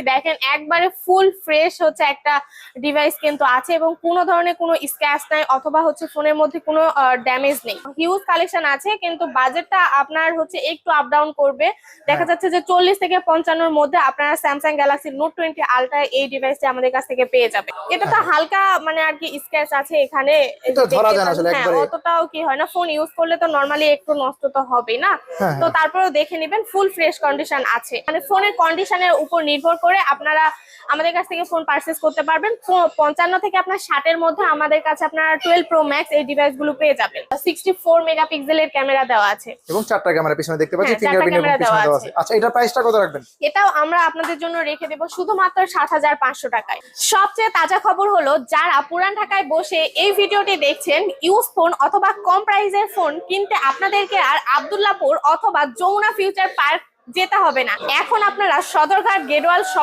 দেখেন একবারে full fresh হচ্ছে একটা ডিভাইস কিন্তু আছে এবং কোনো ধরনের কোনো স্ক্র্যাচ নাই অথবা হচ্ছে ফোনের মধ্যে কোনো ড্যামেজ নেই। হিউজ কালেকশন আছে কিন্তু বাজেটটা আপনার হচ্ছে একটু আপ ডাউন করবে। দেখা যাচ্ছে যে 40 থেকে 55 মধ্যে আপনারা স্যামসাং গ্যালাক্সি নোট 20 আলট্রা এই ডিভাইসটি আমাদের কাছ থেকে পেয়ে যাবে। এটা তো হালকা মানে আর কি স্ক্র্যাচ আছে এখানে, হ্যাঁ অতটাও কি হয় না, ফোন ইউজ করলে তো নরমালি একটু নষ্ট তো হবেই না, তো তারপরেও দেখে নেবেন ফুল ফ্রেশ কন্ডিশন আছে। মানে ফোনের কন্ডিশনের উপর নির্ভর করে আপনারা আমাদের কাছ থেকে ফোন পারচেজ করতে পারবেন। 55 থেকে আপনার 60 এর মধ্যে আমাদের কাছে আপনারা 12 প্রো ম্যাক্স এই ডিভাইস গুলো পেয়ে যাবেন। 64 মেগাপিক্সেলের ক্যামেরা দেওয়া আছে এবং 4টা ক্যামেরা পিছনে দেখতে পাচ্ছি, ফিঙ্গারপ্রিন্ট এবং পিছনে দেওয়া আছে। আচ্ছা এটার প্রাইসটা কত রাখবেন? এটাও আমরা আপনাদের জন্য রেখে দেব শুধুমাত্র ৭৫০০ টাকায়। সবচেয়ে তাজা খবর হলো যারা পুরান ঢাকায় বসে এই ভিডিওটি দেখছেন, ইউজ ফোন অথবা কম প্রাইসের ফোন কিনতে আপনাদেরকে আর আব্দুল্লাহপুর অথবা যমুনা ফিউচার পার্ক যেতে হবে না। এখন আপনারা সদরঘাট গেটওয়াল শপ